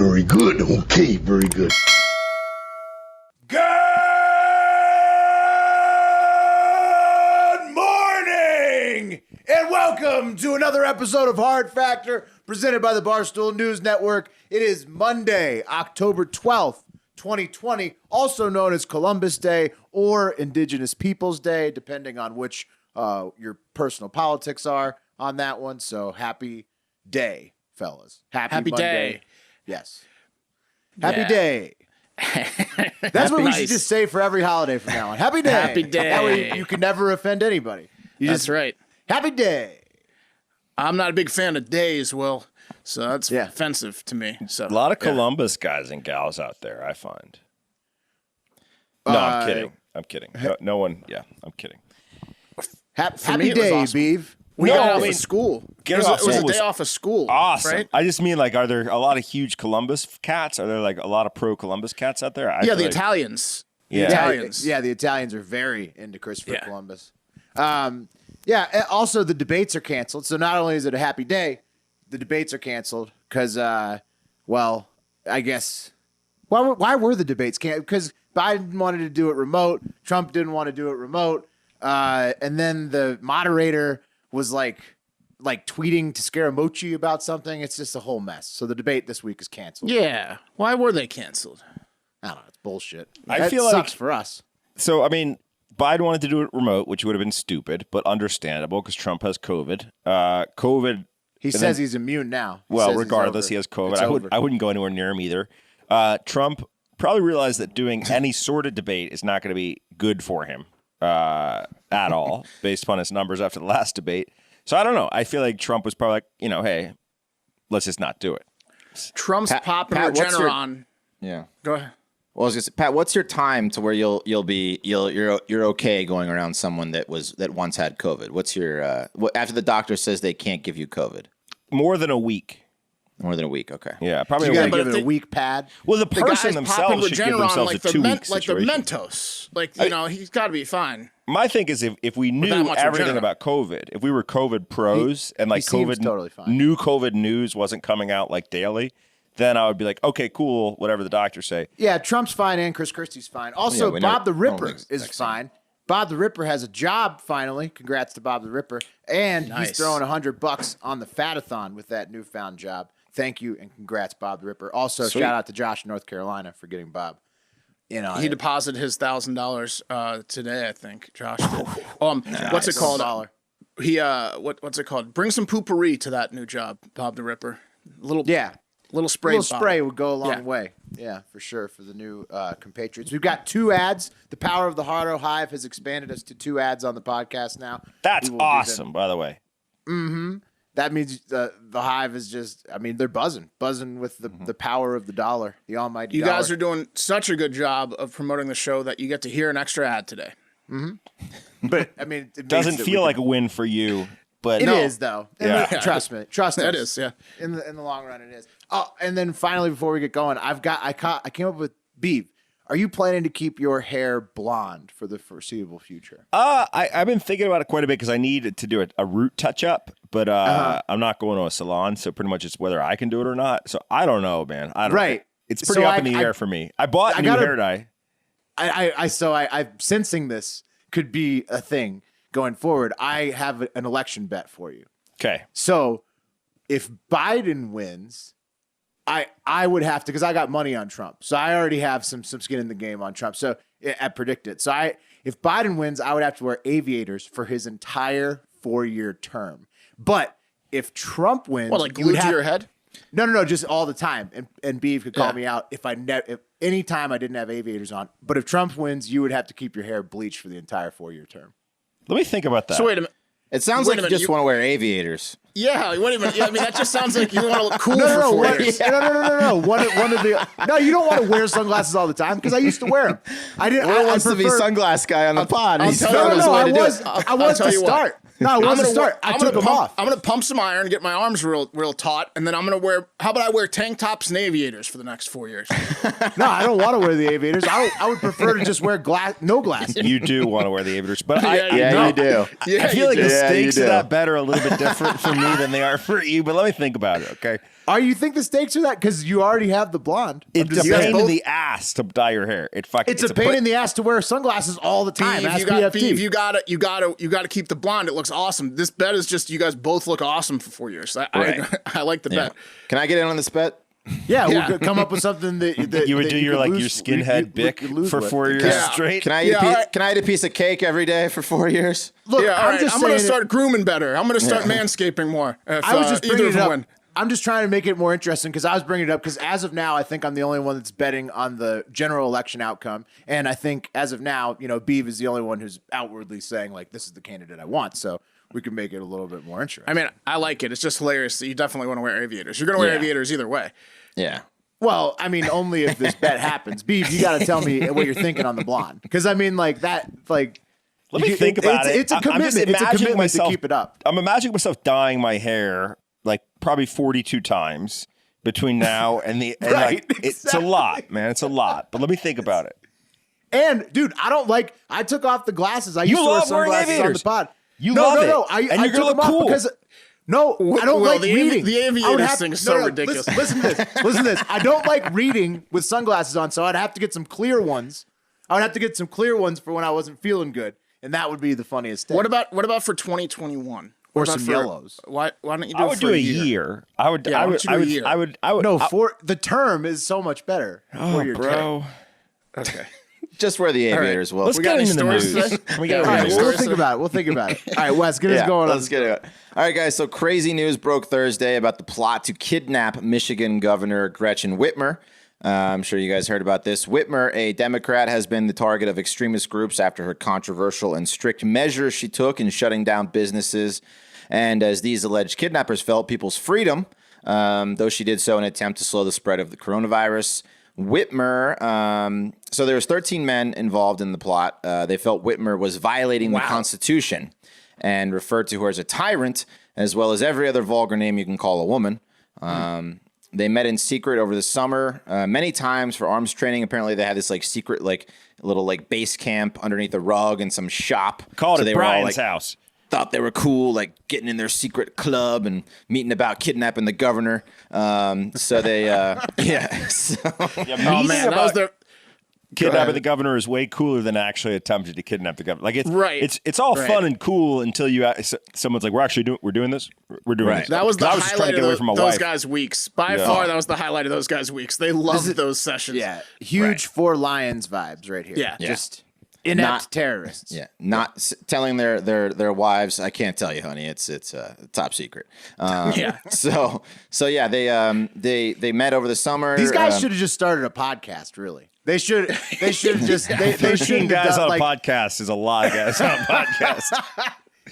Very good. Okay, very good. Good morning, and welcome to another episode of Hard Factor, presented by the Barstool News Network. It is Monday, October 12th, 2020, also known as Columbus Day or Indigenous Peoples Day, depending on which your personal politics are on that one. So happy day, fellas. Happy Monday. Day. Yes. Happy day. That's what we should just say for every holiday from now on. Happy day. Happy day. That way you can never offend anybody. That's right. Happy day. I'm not a big fan of days, Will, so that's offensive to me. So a lot of Columbus guys and gals out there, I find. No, I'm kidding. I'm kidding. No one. Yeah, I'm kidding. Happy day, awesome. Beeve. We got off of school. It was a day off of school. Awesome. Right? I just mean, like, are there a lot of huge Columbus cats? Are there, like, a lot of pro-Columbus cats out there? The Italians. Yeah. Italians. Yeah, the Italians are very into Christopher Columbus. Yeah, also the debates are canceled. So not only is it a happy day, the debates are canceled because, well, I guess, why were the debates canceled? Because Biden wanted to do it remote. Trump didn't want to do it remote. And then the moderator was like tweeting to Scaramucci about something. It's just a whole mess. So the debate this week is canceled. Yeah. Why were they canceled? I don't know. It's bullshit. I feel like sucks for us. So, I mean, Biden wanted to do it remote, which would have been stupid, but understandable because Trump has COVID. He says he's immune now. Well, regardless, he has COVID. I wouldn't go anywhere near him either. Trump probably realized that doing any sort of debate is not going to be good for him at all, based upon his numbers after the last debate. So I don't know. I feel like Trump was probably like, hey, let's just not do it. Trump's popular generon. Yeah. Go ahead. Well, I was gonna say, Pat, what's your time to where you're okay going around someone that once had COVID? What's your after the doctor says they can't give you COVID? More than a week. More than a week, okay. Yeah, probably. You gotta give it a week pad. Well, the person themselves should give themselves a 2-week situation. Like the Mentos. He's got to be fine. My thing is if we knew everything about COVID, if we were COVID pros and like COVID, totally fine. New COVID news wasn't coming out like daily, then I would be like, okay, cool, whatever the doctors say. Yeah, Trump's fine and Chris Christie's fine. Also, Bob the Ripper is fine. Bob the Ripper has a job finally. Congrats to Bob the Ripper. And he's throwing $100 on the Fatathon with that newfound job. Thank you and congrats, Bob the Ripper. Also, shout out to Josh in North Carolina for getting Bob. He deposited his $1,000 today, I think. Josh did. What's it called? What's it called? Bring some poopery to that new job, Bob the Ripper. Little spray. A little spray would go a long way. Yeah, for sure, for the new compatriots. We've got 2 ads. The power of the Hardo Hive has expanded us to 2 ads on the podcast now. That's awesome, by the way. Mm-hmm. That means the Hive is just, they're buzzing with the power of the dollar, the almighty dollar. You guys are doing such a good job of promoting the show that you get to hear an extra ad today. Mm-hmm. But, it doesn't feel like a win for you. But it is, though. Trust me. It is, yeah. In the long run, it is. Oh, and then finally, before we get going, I came up with Beeve. Are you planning to keep your hair blonde for the foreseeable future? I've been thinking about it quite a bit because I need to do a root touch up, but I'm not going to a salon, so pretty much it's whether I can do it or not. So I don't know, man. I don't know. It's pretty up in the air for me. I bought a new hair dye. I'm sensing this could be a thing going forward. I have an election bet for you. Okay. So if Biden wins, I would have to, because I got money on Trump. So I already have some skin in the game on Trump. So I predicted. So if Biden wins, I would have to wear aviators for his entire 4-year term. But if Trump wins, like glued to your head? No, just all the time. And Beeve could call me out if any time I didn't have aviators on. But if Trump wins, you would have to keep your hair bleached for the entire 4-year term. Let me think about that. So wait a minute. It sounds like you just want to wear aviators. Yeah, wait a minute. Yeah, that just sounds like you want to look cool for 4 years. No. No, you don't want to wear sunglasses all the time because I used to wear them. I wants to be sunglass guy on the pod. I was to start. No, it wasn't a start. I took them off. I'm gonna pump some iron, get my arms real taut, and then I'm gonna wear. How about I wear tank tops and aviators for the next 4 years? No, I don't want to wear the aviators. I would prefer to just wear no glasses. You do want to wear the aviators, but you do. I feel like the stakes you of do. that bet are a little bit different for me than they are for you. But let me think about it, okay? You think the stakes are that? Because you already have the blonde. It's a pain in the ass to dye your hair. It's a pain in the ass to wear sunglasses all the time. You gotta keep the blonde. It looks awesome. This bet is just you guys both look awesome for 4 years. I like the bet. Can I get in on this bet? Yeah, we'll come up with something that you would do your skinhead bick for 4 years straight. Can I eat a piece of cake every day for 4 years? Look, I'm going to start grooming better. I'm going to start manscaping more. I was just bringing it up. I'm just trying to make it more interesting because I was bringing it up because as of now, I think I'm the only one that's betting on the general election outcome. And I think as of now, Beav is the only one who's outwardly saying, like, this is the candidate I want. So we can make it a little bit more interesting. I mean, I like it. It's just hilarious that you definitely want to wear aviators. You're going to wear aviators either way. Yeah. Well, I mean, only if this bet happens. Beav, you got to tell me what you're thinking on the blonde. Because, I mean, like, that, like... Let me think about it. It's a commitment. It's a commitment to keep it up. I'm imagining myself dyeing my hair like probably 42 times between now and the and Right, like it's a lot, man. It's a lot. But let me think about it. And dude, I took off the glasses. I used to wear love wearing sunglasses on the aviators. pod. Love it. No. And I you're took gonna them look off cool. because I don't like reading. The aviators thing is so ridiculous. Listen to this. Listen to this. I don't like reading with sunglasses on, so I'd have to get some clear ones. I would have to get some clear ones for when I wasn't feeling good, and that would be the funniest thing. What about for 2021? Or some yellows. Why don't you do I would do a year. I would. Yeah, I would. I would. No, for the term is so much better. Oh, bro. Okay. Just wear the aviators. Well, Let's get into the stories news. today? We got All right, news. we'll think about it. We'll think about it. All right, Wes, get us going. Let's get it. All right, guys. So crazy news broke Thursday about the plot to kidnap Michigan Governor Gretchen Whitmer. I'm sure you guys heard about this. Whitmer, a Democrat, has been the target of extremist groups after her controversial and strict measures she took in shutting down businesses. And as these alleged kidnappers felt people's freedom, though she did so in an attempt to slow the spread of the coronavirus. Whitmer, so there was 13 men involved in the plot. They felt Whitmer was violating the Constitution and referred to her as a tyrant, as well as every other vulgar name you can call a woman. They met in secret over the summer many times for arms training. Apparently, they had this like secret, like little like base camp underneath a rug in some shop. Called so it they were all, Brian's like, house. Thought they were cool, like getting in their secret club and meeting about kidnapping the governor. So they, So, Oh man, that was their. Kidnapping the governor is way cooler than actually attempting to kidnap the governor. Like it's all Right. fun and cool until someone's like, we're doing this. We're doing this. That was the I was just trying highlight to get away of from my those wife. guys' weeks. By far, that was the highlight of those guys' weeks. They loved those sessions. Yeah, huge Four Lions vibes right here. Yeah. Just inept terrorists. Yeah, not telling their wives. I can't tell you, honey. It's top secret. Yeah. So yeah, they met over the summer. These guys should have just started a podcast. Really, they should just they 13 should guys on like, a podcast is a lot of guys on a podcast.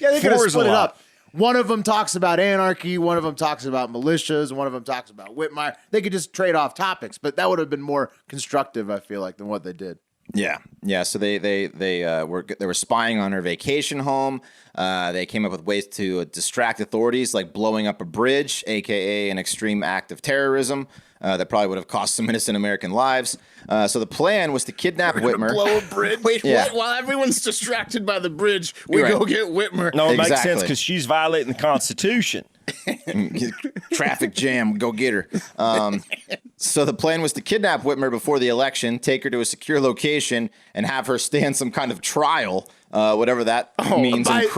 Yeah, they could have 4 is a split it lot. up. One of them talks about anarchy. One of them talks about militias. One of them talks about Whitmer. They could just trade off topics, but that would have been more constructive, I feel like, than what they did. Yeah. So they were spying on her vacation home. They came up with ways to distract authorities, like blowing up a bridge, aka an extreme act of terrorism that probably would have cost some innocent American lives. So the plan was to kidnap Whitmer. Blow a bridge. Wait, what? While everyone's distracted by the bridge, we go get Whitmer. No, it makes Exactly. sense because she's violating the Constitution. Traffic jam, go get her. So the plan was to kidnap Whitmer before the election, take her to a secure location, and have her stand some kind of trial, whatever that means in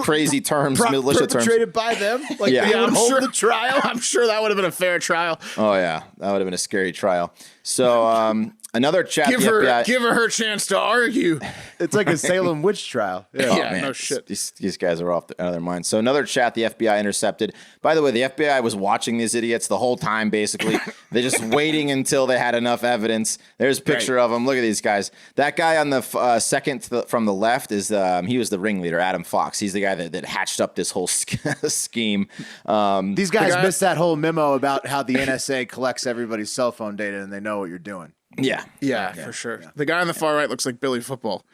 crazy terms, militia terms. Perpetrated by them? Like Yeah. they would I'm hold sure the trial? I'm sure that would have been a fair trial. Oh yeah, that would have been a scary trial. So another chat. Give the her FBI, her chance to argue. It's like a Salem witch trial. Yeah. Oh, yeah, no shit. These guys are out of their minds. So another chat the FBI intercepted. By the way, the FBI was watching these idiots the whole time, basically. They're just waiting until they had enough evidence. There's a picture of them. Look at these guys. That guy on the second from the left is he was the ringleader, Adam Fox. He's the guy that hatched up this whole scheme. These guys missed that whole memo about how the NSA collects everybody's cell phone data and they know what you're doing. Yeah. Yeah, for sure. The guy on the far right looks like Billy Football.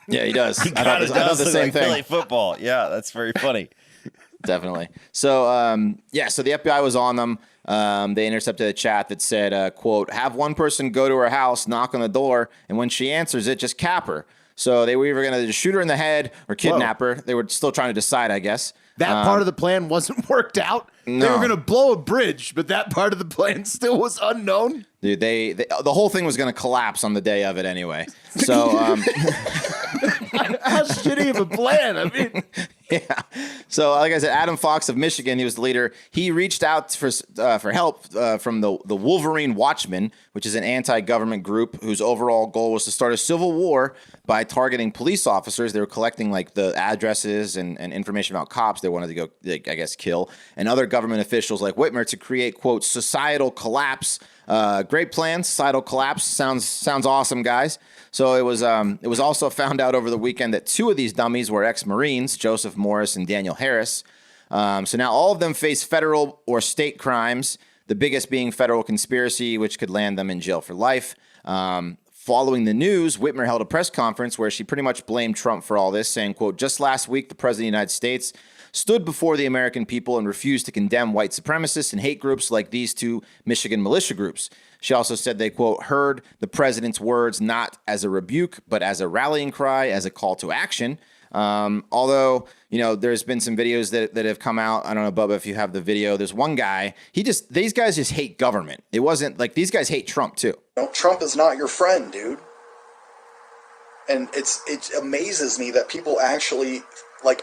Yeah, he does. I Kinda thought the does same like thing. Philly football. Yeah, that's very funny. Definitely. So, so the FBI was on them. They intercepted a chat that said, quote, have one person go to her house, knock on the door, and when she answers it, just cap her. So they were either going to shoot her in the head or kidnap her. They were still trying to decide, I guess. That part of the plan wasn't worked out. No. They were going to blow a bridge, but that part of the plan still was unknown. Dude, the whole thing was going to collapse on the day of it anyway. So, How shitty of a plan. I mean, yeah. So, like I said, Adam Fox of Michigan, he was the leader. He reached out for help from the Wolverine Watchmen, which is an anti-government group whose overall goal was to start a civil war by targeting police officers. They were collecting like the addresses and information about cops they wanted to go, I guess, kill, and other government officials like Whitmer to create, quote, societal collapse. Great plan. Societal collapse sounds awesome, guys. So it was also found out over the weekend that two of these dummies were ex-Marines, Joseph Morris and Daniel Harris. So now all of them face federal or state crimes, the biggest being federal conspiracy, which could land them in jail for life. Following the news, Whitmer held a press conference where she pretty much blamed Trump for all this, saying, quote, just last week, the president of the United States stood before the American people and refused to condemn white supremacists and hate groups like these two Michigan militia groups. She also said they, quote, heard the president's words not as a rebuke, but as a rallying cry, as a call to action. Although, there's been some videos that have come out. I don't know, Bubba, if you have the video. There's one guy, these guys just hate government. It wasn't like these guys hate Trump too. Trump is not your friend, dude. And it amazes me that people actually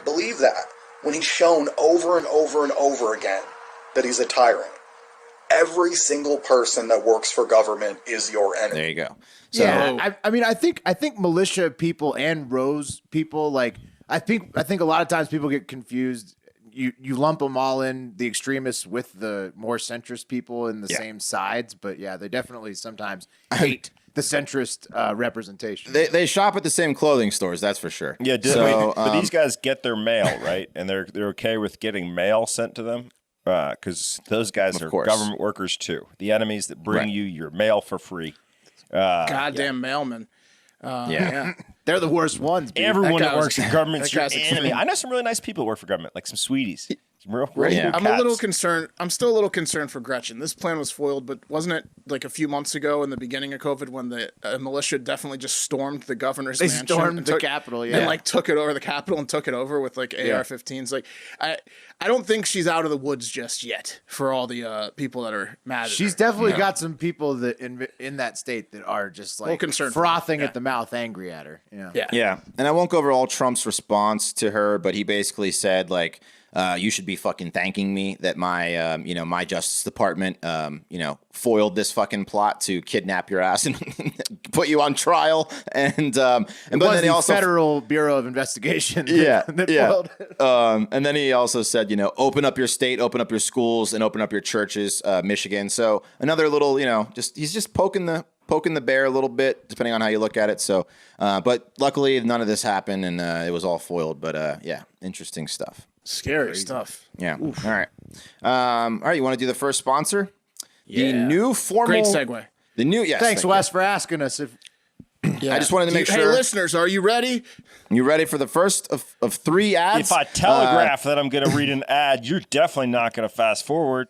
believe that when he's shown over and over and over again that he's a tyrant. Every single person that works for government is your enemy. There you go. So, yeah, I think militia people and Rose people, I think a lot of times people get confused. You lump them all in, the extremists with the more centrist people in the same sides, but yeah, they definitely sometimes hate the centrist representation. They shop at the same clothing stores, that's for sure. Yeah, but these guys get their mail, right? And they're okay with getting mail sent to them. Because those guys are government workers too. The enemies that bring you your mail for free. Goddamn mailmen. Yeah. They're the worst ones. Dude. Everyone that works for government's your enemy. I know some really nice people who work for government, like some sweeties. Some real cool I'm cats. a little concerned. I'm still a little concerned for Gretchen. This plan was foiled, but wasn't it like a few months ago in the beginning of COVID when the militia definitely just stormed the governor's mansion? They stormed the Capitol, and took it over the Capitol and took it over with AR-15s. I don't think she's out of the woods just yet for all the people that are mad at She's her. definitely got some people that in that state that are just frothing at the mouth, angry at her. Yeah. And I won't go over all Trump's response to her, but he basically said you should be fucking thanking me that my, my Justice Department, foiled this fucking plot to kidnap your ass and put you on trial. And then he also Federal Bureau of Investigation. And then he also said, open up your state, open up your schools, and open up your churches, Michigan. So another little, he's just poking the bear a little bit, depending on how you look at it. So, but luckily none of this happened and it was all foiled. But interesting stuff. Scary stuff. Yeah. Oof. All right. You want to do the first sponsor? Yeah. The new formal. Great segue. The new. Yes. Thanks, Wes, for asking us. I just wanted to make sure. Hey, listeners, are you ready? You ready for the first of 3 ads? If I telegraph that I'm going to read an ad, you're definitely not going to fast forward.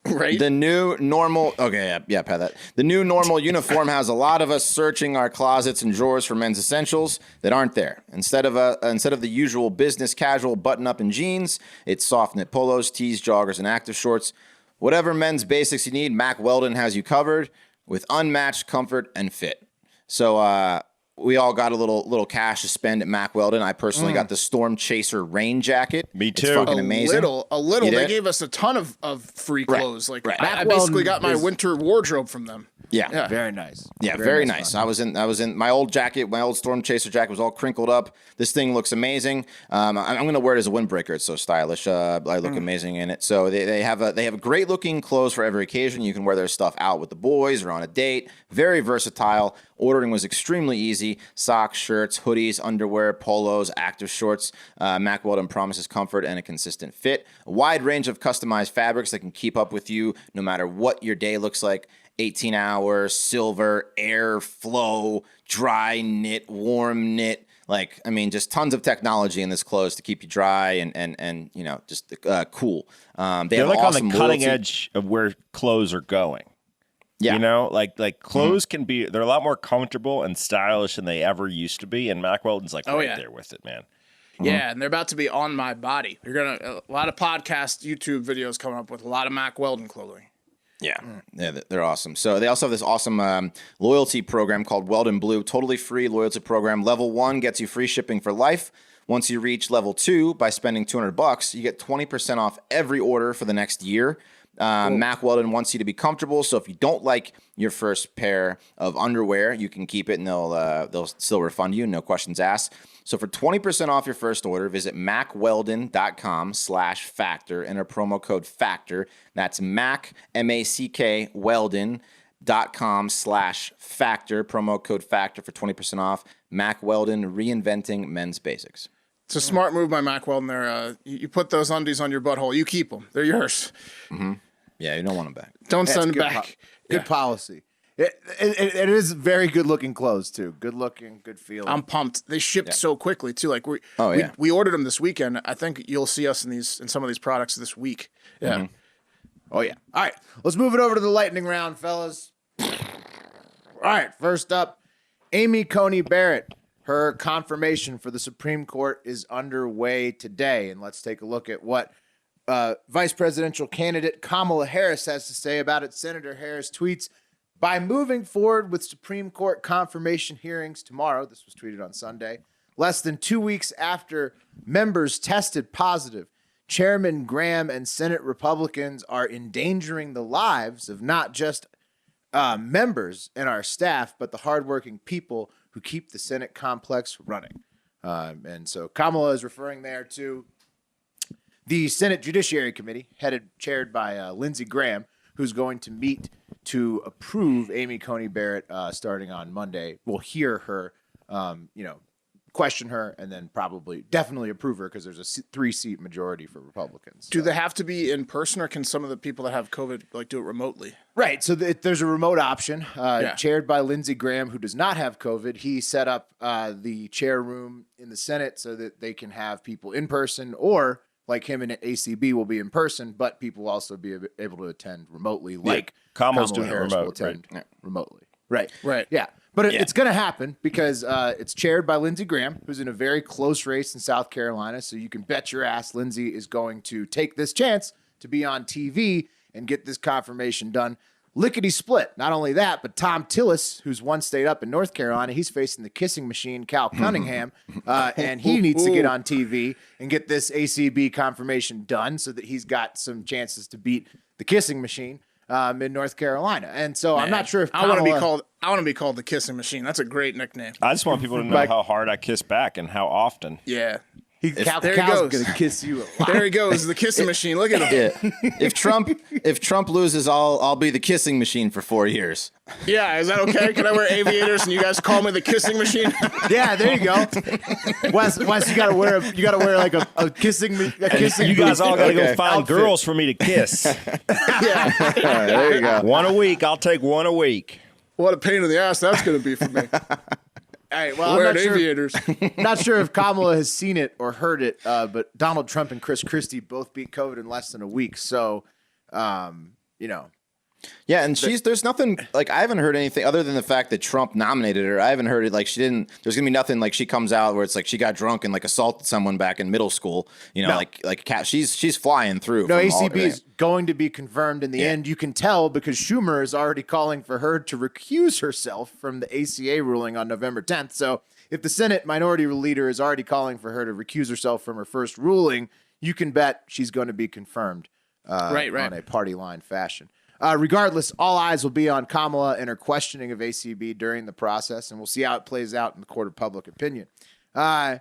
Right. The new normal. Okay, yeah, Pat. That the new normal uniform has a lot of us searching our closets and drawers for men's essentials that aren't there. Instead of the usual business casual button up and jeans, it's soft knit polos, tees, joggers, and active shorts. Whatever men's basics you need, Mack Weldon has you covered with unmatched comfort and fit. So we all got a little cash to spend at Mack Weldon. I personally got the Storm Chaser rain jacket. Me too. It's fucking amazing. A little. They gave us a ton of free clothes. I basically got my winter wardrobe from them. Yeah. Very nice. Yeah, very nice. I was in my old jacket. My old Storm Chaser jacket was all crinkled up. This thing looks amazing. I'm going to wear it as a windbreaker. It's so stylish. I look amazing in it. So they have great looking clothes for every occasion. You can wear their stuff out with the boys or on a date. Very versatile. Ordering was extremely easy. Socks, shirts, hoodies, underwear, polos, active shorts. Mack Weldon promises comfort and a consistent fit. A wide range of customized fabrics that can keep up with you no matter what your day looks like. 18-hour, silver, air flow, dry knit, warm knit. Like, I mean, just tons of technology in this clothes to keep you dry and you know, just cool. They're like on the cutting edge of where clothes are going. Yeah. You know, like clothes can be, they're a lot more comfortable and stylish than they ever used to be. And Mack Weldon's like there with it, man. Yeah, and they're about to be on my body. You're gonna a lot of podcast, YouTube videos coming up with a lot of Mack Weldon clothing. Yeah, they're awesome. So they also have this awesome loyalty program called Weldon Blue, totally free loyalty program. Level 1 gets you free shipping for life. Once you reach level 2, by spending $200, you get 20% off every order for the next year. Mack Weldon wants you to be comfortable, so if you don't like your first pair of underwear, you can keep it and they'll still refund you, no questions asked. So for 20% off your first order, visit mackweldon.com/factor, enter promo code FACTOR. That's Mack, M-A-C-K, Weldon.com/factor, promo code FACTOR for 20% off. Mack Weldon, reinventing men's basics. It's a smart move by Mack Weldon there. You put those undies on your butthole. You keep them. They're yours. Mm-hmm. Yeah, you don't want them back. Don't send them back. Good policy. It is very good looking clothes too. Good looking, good feeling. I'm pumped. They shipped so quickly too. Like we ordered them this weekend. I think you'll see us in some of these products this week. Yeah. Mm-hmm. Oh yeah. All right. Let's move it over to the lightning round, fellas. All right. First up, Amy Coney Barrett. Her confirmation for the Supreme Court is underway today, and let's take a look at what Vice Presidential candidate Kamala Harris has to say about it. Senator Harris tweets, "By moving forward with Supreme Court confirmation hearings tomorrow," this was tweeted on Sunday, less than 2 weeks after members tested positive, Chairman Graham and Senate Republicans are endangering the lives of not just members and our staff, but the hardworking people who keep the Senate complex running. And so Kamala is referring there to the Senate Judiciary Committee, chaired by Lindsey Graham, who's going to meet to approve Amy Coney Barrett starting on Monday. We'll hear her, question her, and then definitely approve her because there's a 3-seat majority for Republicans. Do they have to be in person, or can some of the people that have COVID do it remotely? Right. So there's a remote option chaired by Lindsey Graham, who does not have COVID. He set up the chair room in the Senate so that they can have people in person, or like him and ACB will be in person, but people will also be able to attend remotely, like Kamala's Kamala doing Harris it remote, will attend right? remotely. Right. Yeah. But it's going to happen because it's chaired by Lindsey Graham, who's in a very close race in South Carolina. So you can bet your ass Lindsey is going to take this chance to be on TV and get this confirmation done. Lickety split. Not only that, but Tom Tillis, who's one state up in North Carolina, he's facing the kissing machine, Cal Cunningham, and he needs to get on TV and get this ACB confirmation done so that he's got some chances to beat the kissing machine in North Carolina. And so I'm not sure if Kamala, I want to be called the kissing machine. That's a great nickname. I just want people to know how hard I kiss back and how often. Yeah. Cal's goes. going to kiss you a lot. There he goes, the kissing machine. Look at him. Yeah. If Trump loses, I'll be the kissing machine for 4 years. Yeah, is that okay? Can I wear aviators and you guys call me the kissing machine? Yeah, there you go. Wes, you gotta wear like a kissing. You guys all gotta go find girls for me to kiss. Yeah. All right, there you go. One a week. I'll take one a week. What a pain in the ass that's going to be for me. All right, well, wearing aviators. Not sure if Kamala has seen it or heard it, but Donald Trump and Chris Christie both beat COVID in less than a week. So, Yeah, and there's nothing, like, I haven't heard anything other than the fact that Trump nominated her. I haven't heard it, like, there's gonna be nothing like she comes out where it's like she got drunk and like assaulted someone back in middle school, she's flying through. No, ACB is going to be confirmed in the end. You can tell because Schumer is already calling for her to recuse herself from the ACA ruling on November 10th. So if the Senate minority leader is already calling for her to recuse herself from her first ruling, you can bet she's going to be confirmed on a party line fashion. Regardless, all eyes will be on Kamala and her questioning of ACB during the process, and we'll see how it plays out in the court of public opinion. Then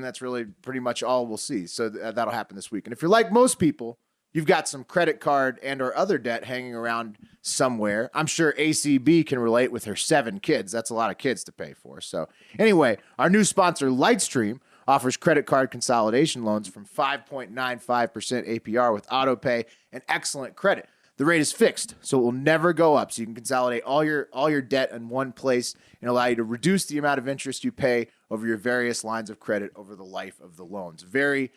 that's really pretty much all we'll see. So that'll happen this week. And if you're like most people, you've got some credit card and or other debt hanging around somewhere. I'm sure ACB can relate with her 7 kids. That's a lot of kids to pay for. So anyway, our new sponsor, Lightstream, offers credit card consolidation loans from 5.95% APR with autopay and excellent credit. The rate is fixed, so it will never go up. So you can consolidate all your debt in one place and allow you to reduce the amount of interest you pay over your various lines of credit over the life of the loans. Very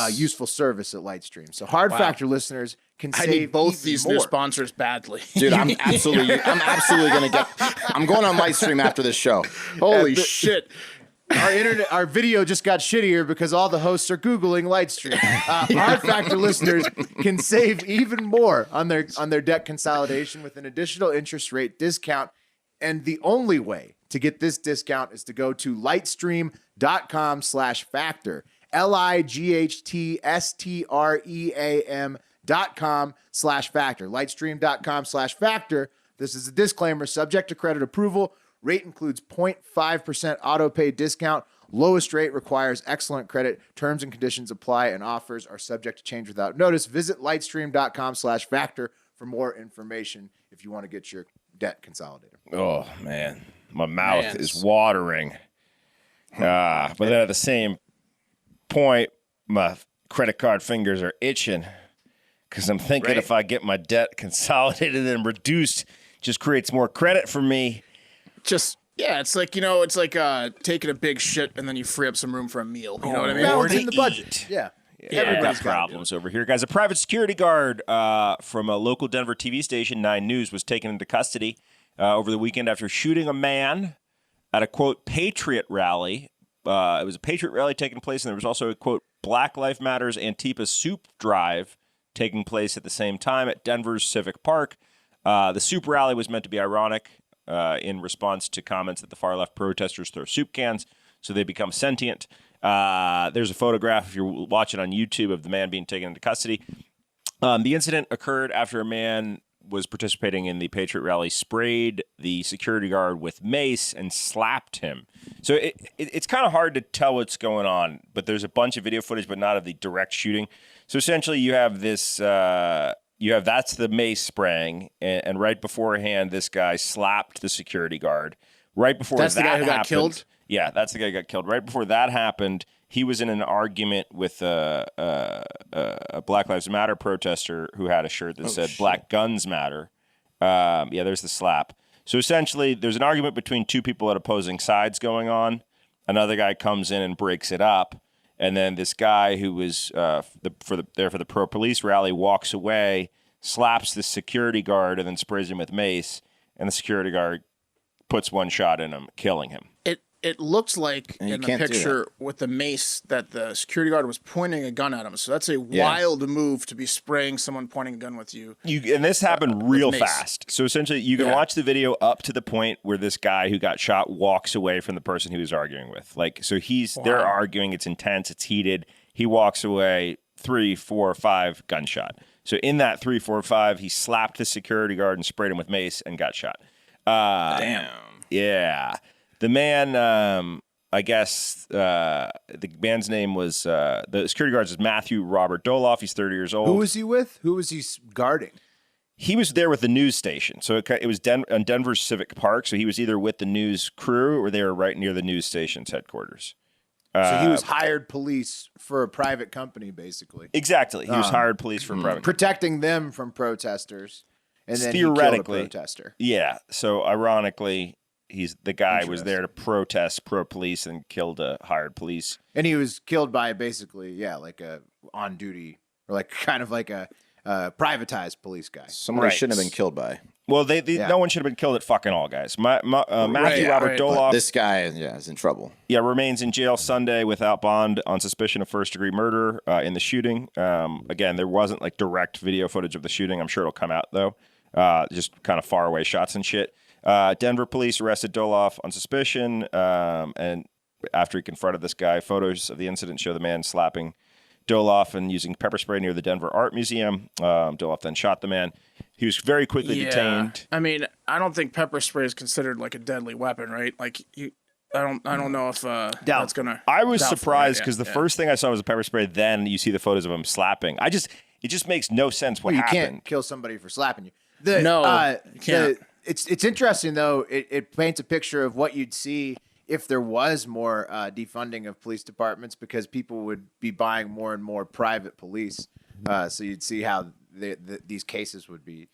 useful service at Lightstream. So Hard Factor listeners can save. I need both these more. new sponsors badly. Dude, I'm absolutely going to I'm going on Lightstream after this show. Holy shit. Our video just got shittier because all the hosts are Googling Lightstream. Hard Factor listeners can save even more on their debt consolidation with an additional interest rate discount. And the only way to get this discount is to go to lightstream.com/factor. lightstream.com/factor. Lightstream.com/factor. This is a disclaimer subject to credit approval. Rate includes 0.5% auto pay discount. Lowest rate requires excellent credit. Terms and conditions apply and offers are subject to change without notice. Visit lightstream.com/factor for more information if you want to get your debt consolidated. Oh, man. My mouth is watering. But then at the same point, my credit card fingers are itching because I'm thinking if I get my debt consolidated and reduced, just creates more credit for me. It's like, taking a big shit and then you free up some room for a meal. You know what I mean? Well, it's in the budget. Yeah. Everybody's got problems over here. Guys, a private security guard from a local Denver TV station, 9 News, was taken into custody over the weekend after shooting a man at a, quote, Patriot rally. It was a Patriot rally taking place, and there was also a, quote, Black Lives Matters Antifa soup drive taking place at the same time at Denver's Civic Park. The soup rally was meant to be ironic in response to comments that the far-left protesters throw soup cans so they become sentient. There's a photograph, if you're watching on YouTube, of the man being taken into custody. The incident occurred after a man was participating in the Patriot rally, sprayed the security guard with mace and slapped him. So it's kind of hard to tell what's going on, but there's a bunch of video footage, but not of the direct shooting. So essentially you have this, that's the mace spraying, and right beforehand, this guy slapped the security guard. Right before that's that the guy who happened, got killed? Yeah, that's the guy who got killed. Right before that happened, he was in an argument with a Black Lives Matter protester who had a shirt that said Black Guns Matter. There's the slap. So essentially, there's an argument between two people at opposing sides going on. Another guy comes in and breaks it up. And then this guy who was there for the pro-police rally walks away, slaps the security guard, and then sprays him with mace. And the security guard puts one shot in him, killing him. It looks like in the picture with the mace that the security guard was pointing a gun at him. So that's a wild move to be spraying someone pointing a gun with you. And this happened real fast. So essentially, you can watch the video up to the point where this guy who got shot walks away from the person he was arguing with. They're arguing. It's intense. It's heated. He walks away. 3, 4, 5 gunshot. So in that 3, 4, 5, he slapped the security guard and sprayed him with mace and got shot. Damn. Yeah. The man, I guess the man's name was, the security guard is Matthew Robert Doloff. He's 30 years old. Who was he with? Who was he guarding? He was there with the news station. So it was on Denver's Civic Park. So he was either with the news crew or they were right near the news station's headquarters. So he was hired police for a private company, basically. Exactly. He was hired police for a private company. Protecting them from protesters. And then theoretically, he killed a protester. Yeah. So ironically, the guy was there to protest pro-police and killed a hired police. And he was killed by basically, like a on-duty or like kind of like a privatized police guy. Somebody shouldn't have been killed by. Well, no one should have been killed at fucking all, guys. Matthew Robert Doloff. This guy is in trouble. Yeah, remains in jail Sunday without bond on suspicion of first-degree murder in the shooting. Again, there wasn't like direct video footage of the shooting. I'm sure it'll come out, though. Just kind of far away shots and shit. Denver police arrested Doloff on suspicion, and after he confronted this guy, photos of the incident show the man slapping Doloff and using pepper spray near the Denver Art Museum. Doloff then shot the man. He was very quickly detained. I mean, I don't think pepper spray is considered like a deadly weapon, right? Like I don't know if that's gonna. I was surprised because the first thing I saw was a pepper spray. Then you see the photos of him slapping. It just makes no sense what happened. You can't kill somebody for slapping you. You can't. It's interesting though. It paints a picture of what you'd see if there was more defunding of police departments, because people would be buying more and more private police. So you'd see how these cases would be.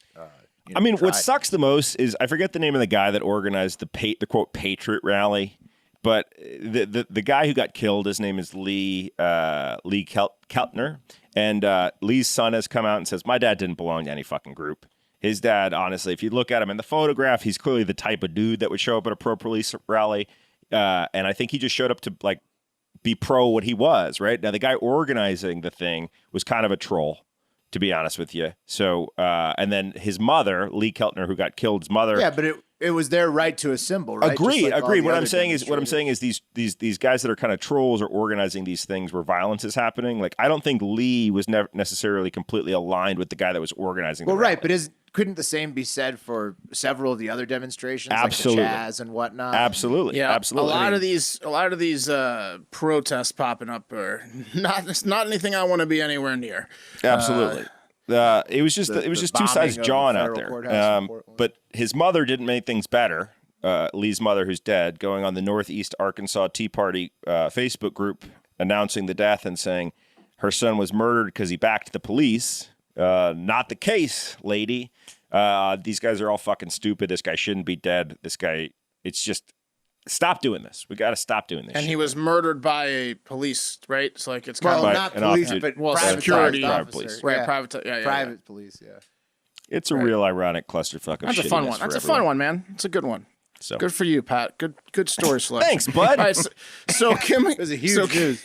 I mean, tried. what sucks the most is I forget the name of the guy that organized the quote Patriot rally, but the guy who got killed, his name is Lee Keltner, and Lee's son has come out and says my dad didn't belong to any fucking group. His dad, honestly, if you look at him in the photograph, he's clearly the type of dude that would show up at a pro-police rally, and I think he just showed up to like be pro what he was. Right now, the guy organizing the thing was kind of a troll, to be honest with you. So, and then his mother, Lee Keltner, who got killed, his mother. Yeah, but it was their right to assemble, right? Agreed. What I'm saying is these guys that are kind of trolls are organizing these things where violence is happening. Like, I don't think Lee was never necessarily completely aligned with the guy that was organizing. Well, right, but couldn't the same be said for several of the other demonstrations, absolutely, like the Chaz and whatnot? Absolutely, yeah, absolutely. A lot of these protests popping up are not anything I want to be anywhere near. Absolutely. It was just two sides of John out there. But his mother didn't make things better. Lee's mother, who's dead, going on the Northeast Arkansas Tea Party Facebook group announcing the death and saying her son was murdered because he backed the police. Not the case, lady. These guys are all fucking stupid. This guy shouldn't be dead. This guy, it's just, stop doing this. We got to stop doing this. And shit. He was murdered by a police, right? It's like it's kind well, of not an police, officer. but Well, security, private police. right? Yeah. Private Police. Yeah, It's a real ironic clusterfuck of That's a fun shittiness one. for That's a everyone. fun one, man. It's a good one. So Good for you, Pat. Good story selection. Thanks, bud. All right, so Kim, it was a huge news.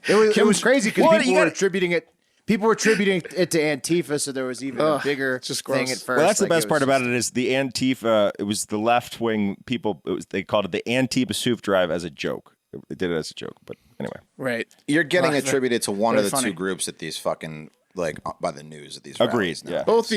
It was crazy because people were attributing it. People were attributing it to Antifa, so there was even a bigger just thing gross. at first. Well, that's the Like, best part about it is the Antifa. It was the left wing people. They called it the Antifa Soup Drive as a joke. They did it as a joke, but anyway. Right. You're getting Well, attributed to one of the funny. two groups at these fucking by the news at these Agreed. rallies now. Yeah. Both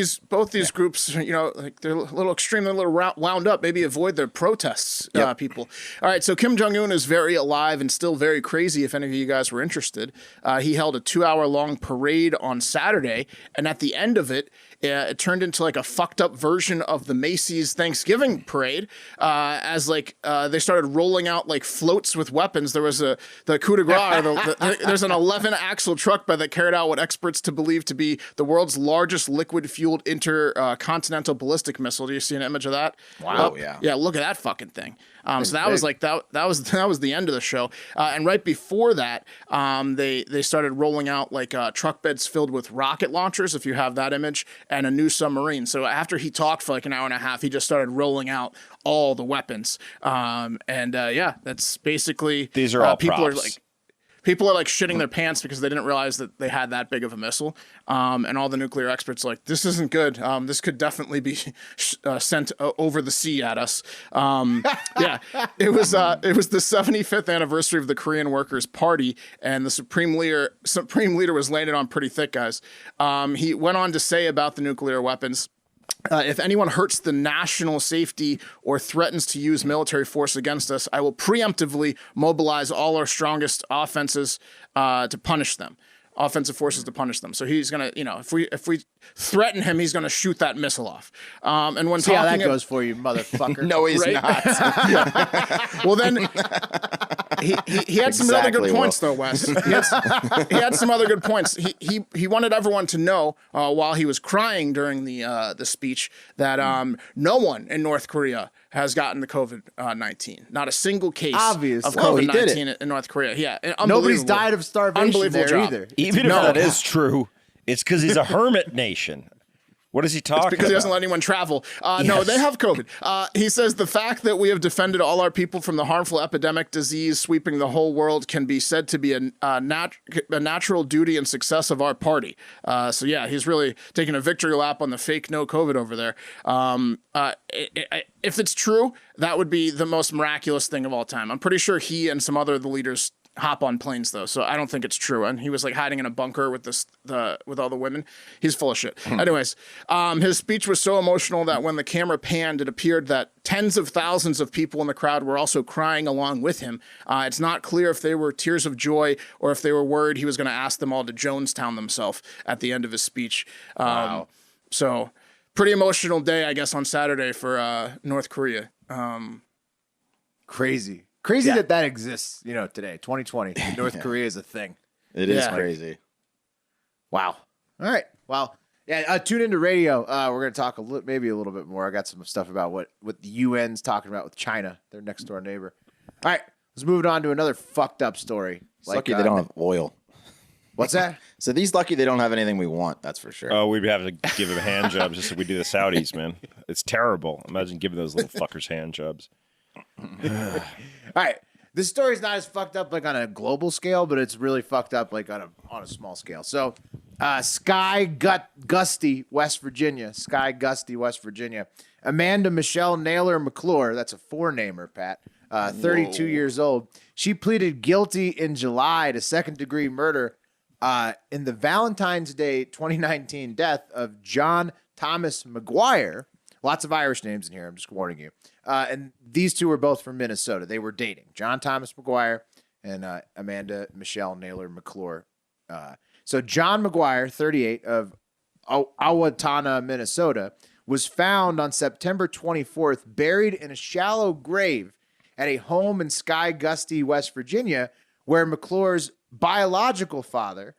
these groups, like they're a little extreme, they're a little wound up. Maybe avoid their protests, people. All right, so Kim Jong-un is very alive and still very crazy. If any of you guys were interested, he held a 2-hour-long parade on Saturday, and at the end of it, it turned into like a fucked up version of the Macy's Thanksgiving parade, as like they started rolling out like floats with weapons. There was the coup de grace. There's an 11-axle truck that carried out what experts believe to be the world's largest liquid-fueled intercontinental ballistic missile. Do you see an image of that? Wow, yeah. Yeah, look at that fucking thing. So that was like that was the end of the show. And right before that, they started rolling out like truck beds filled with rocket launchers, if you have that image, and a new submarine. So after he talked for like an hour and a half, he just started rolling out all the weapons. That's basically These are all people People are like shitting their pants because they didn't realize that they had that big of a missile. And all the nuclear experts are like, this isn't good. This could definitely be sent over the sea at us. It was the 75th anniversary of the Korean Workers' Party, and the Supreme Leader was landed on pretty thick, guys. He went on to say about the nuclear weapons, if anyone hurts the national safety or threatens to use military force against us, I will preemptively mobilize all our strongest offenses to punish them. Offensive forces to punish them. So he's gonna, if we threaten him, he's gonna shoot that missile off. And when see how that goes for you, motherfucker. No, he's not. Well, then he had some other good points, though, Wes. He had some other good points. He wanted everyone to know while he was crying during the speech that no one in North Korea has gotten the COVID-19. Not a single case of COVID-19 in North Korea. Yeah, nobody's died of starvation there either. Even if that is true, it's because he's a hermit nation. What is he talking about? Because he doesn't let anyone travel. No, they have COVID. He says the fact that we have defended all our people from the harmful epidemic disease sweeping the whole world can be said to be a natural duty and success of our party. He's really taking a victory lap on the fake no COVID over there. If it's true, that would be the most miraculous thing of all time. I'm pretty sure he and some other of the leaders hop on planes though, so I don't think it's true. And he was like hiding in a bunker with with all the women. He's full of shit. Anyways, his speech was so emotional that when the camera panned, it appeared that tens of thousands of people in the crowd were also crying along with him. It's not clear if they were tears of joy or if they were worried he was going to ask them all to Jonestown themselves at the end of his speech. Wow. So pretty emotional day, I guess, on Saturday for North Korea. Crazy that exists, today, 2020. North Korea is a thing. It is crazy. Wow. All right. Well, Yeah, tune into radio. We're going to talk maybe a little bit more. I got some stuff about what the UN's talking about with China, their next door neighbor. All right, let's move it on to another fucked up story. Lucky they don't have oil. What's that? So these lucky they don't have anything we want. That's for sure. Oh, we'd have to give him hand jobs just like we do the Saudis, man. It's terrible. Imagine giving those little fuckers hand jobs. All right. This story's not as fucked up like on a global scale, but it's really fucked up like on a small scale. So, Gusty, West Virginia. Amanda Michelle Naylor McClure, that's a four-namer, Pat, 32 years old. She pleaded guilty in July to second-degree murder in the Valentine's Day 2019 death of John Thomas McGuire. Lots of Irish names in here, I'm just warning you. And these two were both from Minnesota. They were dating. John Thomas McGuire and Amanda Michelle Naylor McClure. So John McGuire, 38, of Owatonna, Minnesota, was found on September 24th, buried in a shallow grave at a home in Sky Gusty, West Virginia, where McClure's biological father,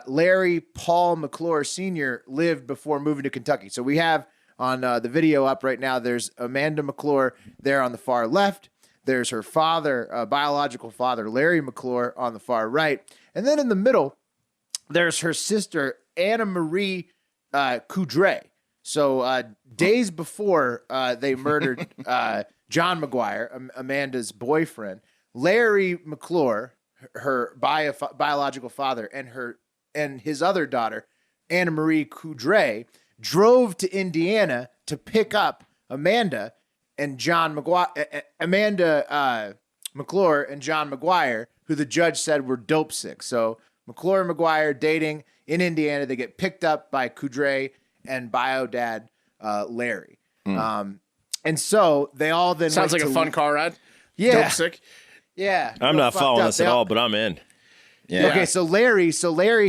Larry Paul McClure Sr., lived before moving to Kentucky. So we have on the video up right now, there's Amanda McClure there on the far left. There's her father, biological father, Larry McClure, on the far right. And then in the middle, there's her sister, Anna Marie Coudray. So days before they murdered John McGuire, Amanda's boyfriend, Larry McClure, her biological father, and his other daughter, Anna Marie Coudray, drove to Indiana to pick up Amanda and John McGuire, Amanda McClure and John McGuire, who the judge said were dope sick. So McClure and McGuire dating in Indiana. They get picked up by Coudray and bio dad Larry. And so they all then sounds like a fun car ride. Yeah, dope sick. Yeah, I'm not following this at all, but I'm in. Yeah. Okay, so Larry,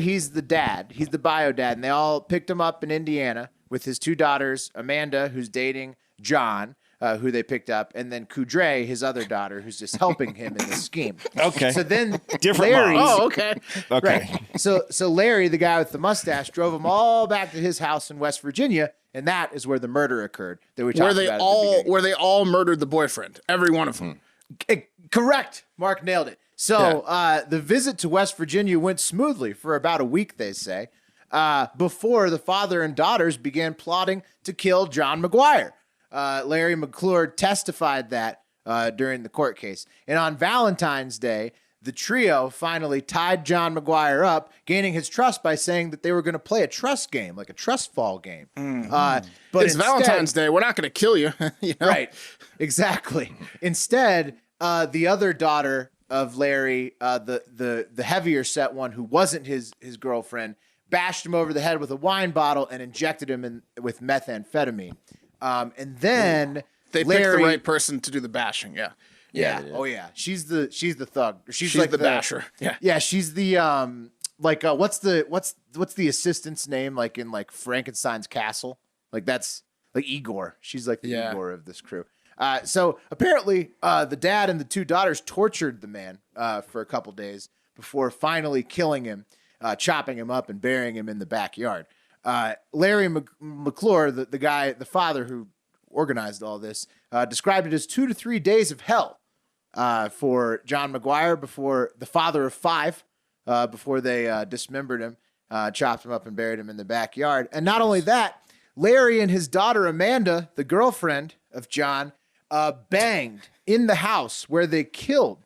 he's the dad. He's the bio dad, and they all picked him up in Indiana with his two daughters, Amanda, who's dating John, who they picked up, and then Coudray, his other daughter, who's just helping him in the scheme. Okay. So then Different Larry. moms. Oh, okay. Okay. Right. So Larry, the guy with the mustache, drove them all back to his house in West Virginia, and that is where the murder occurred. That we talked about at the beginning. Where they all murdered the boyfriend, every one of them. Correct. Mark nailed it. So the visit to West Virginia went smoothly for about a week, they say, before the father and daughters began plotting to kill John McGuire. Larry McClure testified that during the court case. And on Valentine's Day, the trio finally tied John McGuire up, gaining his trust by saying that they were going to play a trust game, like a trust fall game. But It's Valentine's Day. We're not going to kill you. You know? Right. Exactly. Instead, the other daughter of Larry, the heavier set one who wasn't his girlfriend, bashed him over the head with a wine bottle and injected him with methamphetamine. And then They picked the right person to do the bashing. Yeah. Yeah. Oh yeah. She's the thug. She's like the basher. Yeah. Yeah. She's the what's the assistant's name like in like Frankenstein's castle? Like that's like Igor. She's like the Igor of this crew. So apparently the dad and the two daughters tortured the man for a couple days before finally killing him, chopping him up and burying him in the backyard. Larry McClure, the guy, the father who organized all this, described it as 2 to 3 days of hell for John McGuire, before the father of five, before they dismembered him, chopped him up and buried him in the backyard. And not only that, Larry and his daughter Amanda, the girlfriend of John, banged in the house where they killed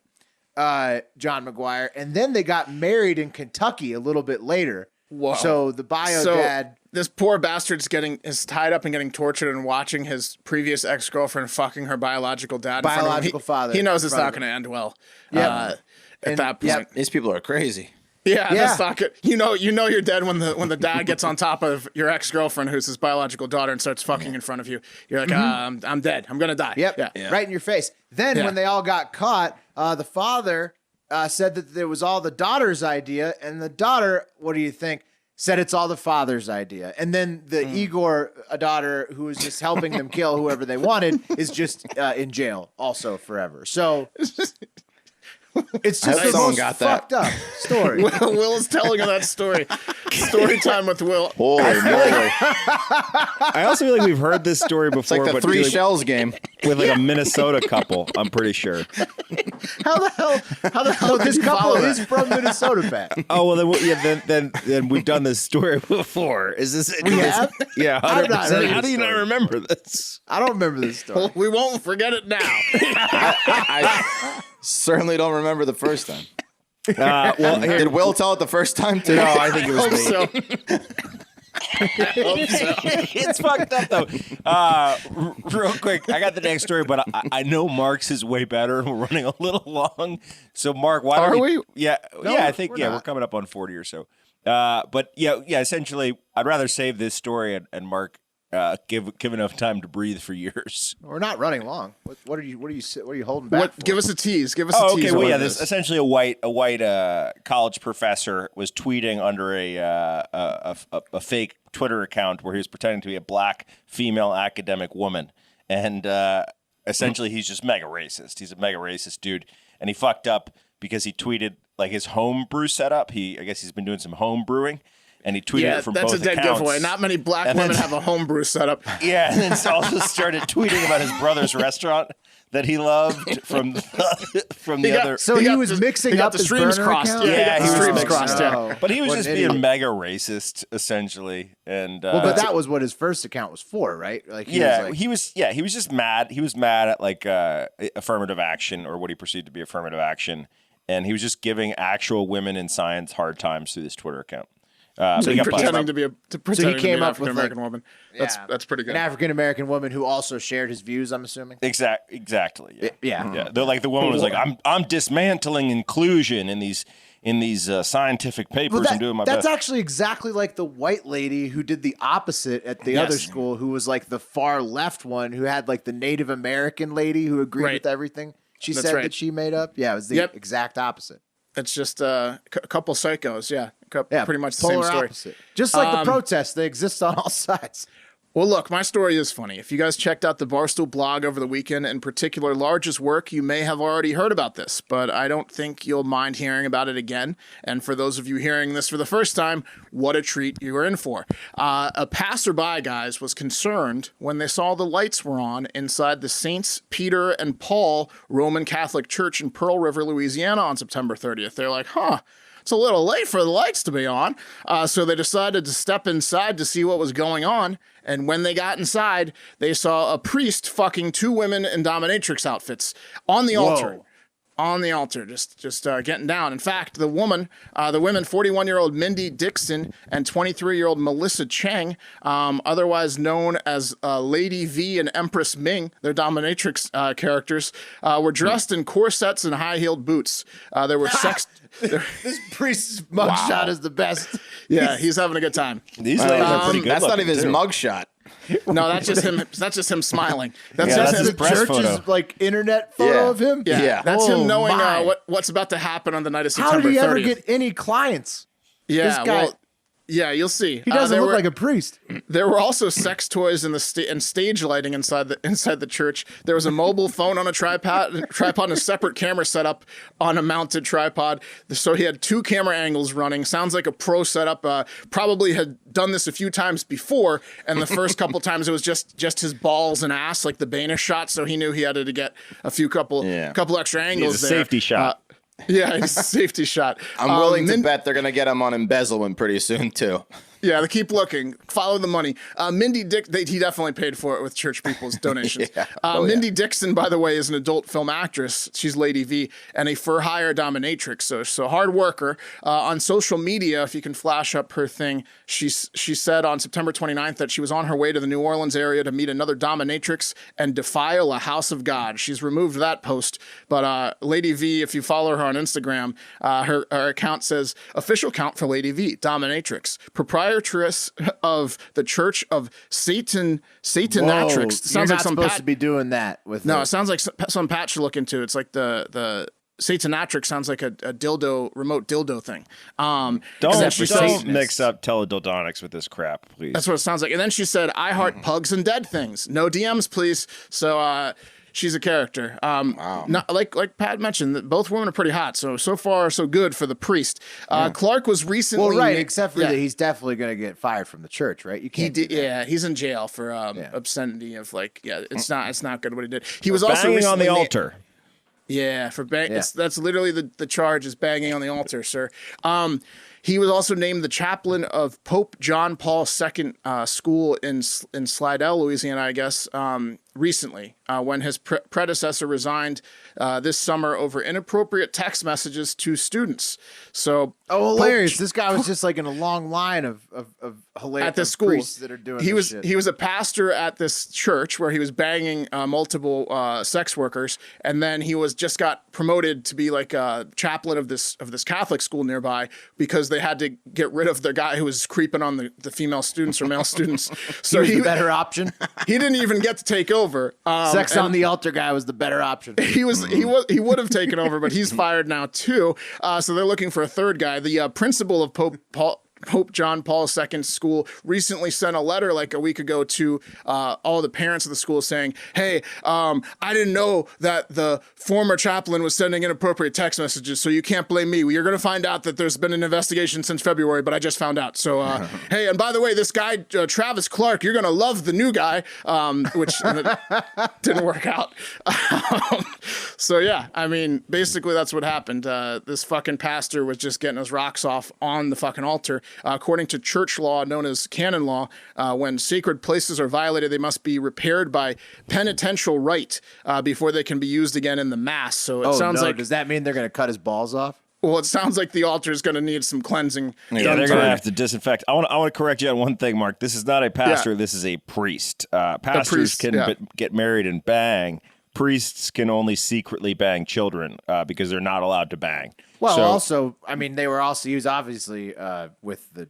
John McGuire, and then they got married in Kentucky a little bit later. Whoa. So the dad, this poor bastard's is tied up and getting tortured and watching his previous ex-girlfriend fucking her biological dad. Biological father. He knows it's not going to end well. Yep. At that point, These people are crazy. yeah, that's not good. You know you're dead when the dad gets on top of your ex-girlfriend, who's his biological daughter, and starts fucking in front of you. You're like, I'm dead. I'm gonna die. Yep. Yeah. Right in your face. Then when they all got caught, the father said that it was all the daughter's idea, and the daughter, what do you think, said it's all the father's idea. And then the Igor, a daughter who was just helping them kill whoever they wanted, is just in jail also forever. So It's just the someone most got that. fucked up story. Will is telling her that story. Story time with Will. Holy moly. I also feel like we've heard this story before. It's like the but three like, shells game. with like a Minnesota couple, I'm pretty sure. How the hell this couple is from Minnesota, Pat? Oh well, then we've done this story before. Is this? We have? Yeah, I've not heard 100%. How this do you not story. remember this? I don't remember this story. Well, we won't forget it now. I certainly don't remember the first time. Well, here, Did Will tell it the first time too? no, I think it was Hope me. so. It's fucked up though. Real quick, I got the next story, but I know Mark's is way better, and we're running a little long. So, Mark, why don't Are we? Yeah, No, yeah. I think we're not. we're coming up on 40 or so. But yeah. Essentially, I'd rather save this story and Mark give enough time to breathe for yours. We're not running long. What are you holding back? for? Give us a tease. Give us Oh, a tease. okay. of Well, what yeah. it This is. essentially a white college professor was tweeting under a fake Twitter account where he was pretending to be a black female academic woman, and essentially he's just mega racist. He's a mega racist dude, and he fucked up because he tweeted like his home brew setup. I guess he's been doing some home brewing. And he tweeted Yeah, it from that's both a dead accounts. giveaway. Not many black And then- women have a homebrew setup. Yeah, and then also started tweeting about his brother's restaurant that he loved from the other. So he was mixing got up the his streams burner crossed. account? Yeah, Yeah, he he got the was streams mixing crossed. it Yeah. up. But he was What just an being idiot. mega racist, essentially. And Well, but that was what his first account was for, right? Like, he was like, he was just mad. He was mad at like affirmative action or what he perceived to be affirmative action, and he was just giving actual women in science hard times through this Twitter account. So he got Pretending busted. to be came an up with, African American like- woman. That's pretty good. an African American woman who also shared his views. I'm assuming. Exactly. Yeah. Yeah. Yeah. They're like the woman was like, I'm dismantling inclusion in these scientific papers Well, and doing my that's best. actually exactly like the white lady who did the opposite at the other school, who was like the far left one, who had like the Native American lady who agreed Right. with everything she That's said right. that she made up. Yeah, it was the Yep. exact opposite. It's just a couple psychos. Yeah, Yeah, pretty much the same polar story. opposite. Just like the protests, they exist on all sides. Well, look, my story is funny. If you guys checked out the Barstool blog over the weekend, in particular Large's work, you may have already heard about this, but I don't think you'll mind hearing about it again. And for those of you hearing this for the first time, what a treat you were in for. A passerby, guys, was concerned when they saw the lights were on inside the Saints Peter and Paul Roman Catholic Church in Pearl River, Louisiana on September 30th. They're like, it's a little late for the lights to be on. So they decided to step inside to see what was going on. And when they got inside, they saw a priest fucking two women in dominatrix outfits on the altar. On the altar, just getting down. In fact, the women, 41-year-old Mindy Dixon and 23-year-old Melissa Cheng, otherwise known as Lady V and Empress Ming, their dominatrix characters, were dressed in corsets and high-heeled boots. There were sex. This priest's mugshot is the best. Yeah, he's having a good time. These ladies are pretty good. That's not looking, even his too. mugshot. No, that's just him. That's just him smiling. That's Yeah, just that's him. his The press church's photo. like internet photo Yeah. of him. Yeah, that's Oh, him knowing my. what's about to happen on the night of How September did he 30th. ever get any clients? Yeah, this guy- well, yeah, you'll see. He doesn't there look were, like a priest. There were also sex toys in the and stage lighting inside the church. There was a mobile phone on a tripod and a separate camera set up on a mounted tripod. So he had two camera angles running. Sounds like a pro setup. Probably had done this a few times before, and the first couple times it was just his balls and ass, like the Banish shot. So he knew he had to get a couple extra angles. Needs a there. safety shot. Yeah, it's a safety shot. I'm willing to bet they're going to get him on embezzlement pretty soon, too. Yeah, they keep looking. Follow the money. Mindy he definitely paid for it with church people's donations. Mindy Dixon, by the way, is an adult film actress. She's Lady V and a for-hire dominatrix. So hard worker. On social media, if you can flash up her thing, she said on September 29th that she was on her way to the New Orleans area to meet another dominatrix and defile a house of God. She's removed that post. But Lady V, if you follow her on Instagram, her account says, official count for Lady V, dominatrix, proprietress of the Church of Satanatrix. You're Sounds not like some supposed to be doing that with. No, the- it sounds like some Pat should look into. It's like the Satanatrix sounds like a remote dildo thing. Don't mix up teledildonics with this crap, please. That's what it sounds like. And then she said, I heart pugs and dead things. No DMs, please. So she's a character. Not, like Pat mentioned, both women are pretty hot. So far, so good for the priest. Clark was recently... Well, right, except for that he's definitely going to get fired from the church, right? You can't he's in jail for obscenity of it's not good what he did. He was also banging on the altar. Yeah, for that's literally the charge is banging on the altar, sir. He was also named the chaplain of Pope John Paul II school in Slidell, Louisiana, I guess, recently, when his predecessor resigned this summer over inappropriate text messages to students. So, hilarious! This guy was just like in a long line of hilarious at this school priests that are doing. He was a pastor at this church where he was banging multiple sex workers, and then he just got promoted to be like a chaplain of this Catholic school nearby because they had to get rid of the guy who was creeping on the female students or male students. So he was the better option. He didn't even get to take over. Sex on the altar guy was the better option. He would have taken over, but he's fired now too. So they're looking for a third guy. The principal of Pope John Paul II school recently sent a letter like a week ago to all the parents of the school saying, hey, I didn't know that the former chaplain was sending inappropriate text messages, so you can't blame me. You're going to find out that there's been an investigation since February, but I just found out. So, hey, and by the way, this guy, Travis Clark, you're going to love the new guy, which didn't work out. So, yeah, I mean, basically that's what happened. This fucking pastor was just getting his rocks off on the fucking altar. According to church law known as canon law, when sacred places are violated, they must be repaired by penitential rite before they can be used again in the mass. So it sounds like... Does that mean they're going to cut his balls off? Well, it sounds like the altar is going to need some cleansing. Yeah, they're going to have to disinfect. I want to correct you on one thing, Mark. This is not a pastor. Yeah. This is a priest. Pastors can get married and bang. Priests can only secretly bang children because they're not allowed to bang. Well, also, I mean, he was obviously with the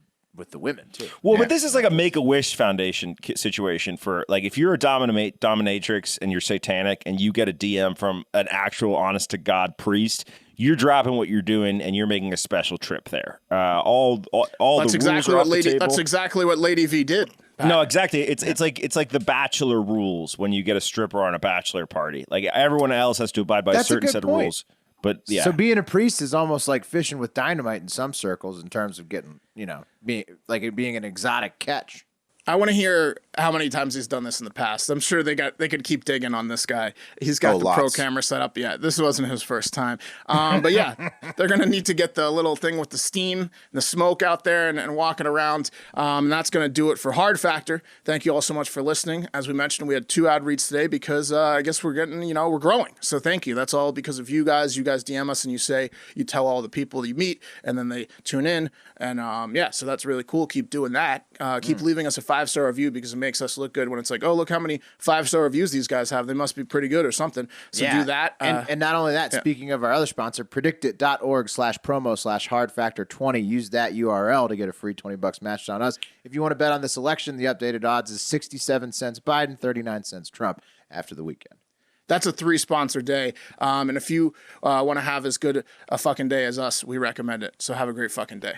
women too. Well, but this is like a Make-A-Wish Foundation situation for like if you're a dominatrix and you're satanic and you get a DM from an actual honest to God priest, you're dropping what you're doing and you're making a special trip there. All that's the exactly rules are what off the table. That's exactly what Lady V did. No, exactly. It's like the bachelor rules when you get a stripper on a bachelor party. Like everyone else has to abide by a certain set of rules. But yeah. So being a priest is almost like fishing with dynamite in some circles in terms of getting, being an exotic catch. I want to hear how many times he's done this in the past. I'm sure they could keep digging on this guy. He's got the pro camera set up. Yeah, this wasn't his first time. But yeah, they're going to need to get the little thing with the steam and the smoke out there and walking around. And that's going to do it for Hard Factor. Thank you all so much for listening. As we mentioned, we had 2 ad reads today because I guess we're getting, we're growing. So thank you. That's all because of you guys. You guys DM us and you tell all the people that you meet and then they tune in. And so that's really cool. Keep doing that. Keep leaving us a 5-star review because it makes us look good when it's like, oh, look how many 5-star reviews these guys have. They must be pretty good or something. So do that. And not only that, speaking of our other sponsor, predictit.org/promo/hardfactor20. Use that URL to get a free $20 matched on us. If you want to bet on this election, the updated odds is 67 cents Biden, 39 cents Trump after the weekend. That's a 3-sponsor day. And if you want to have as good a fucking day as us, we recommend it. So have a great fucking day.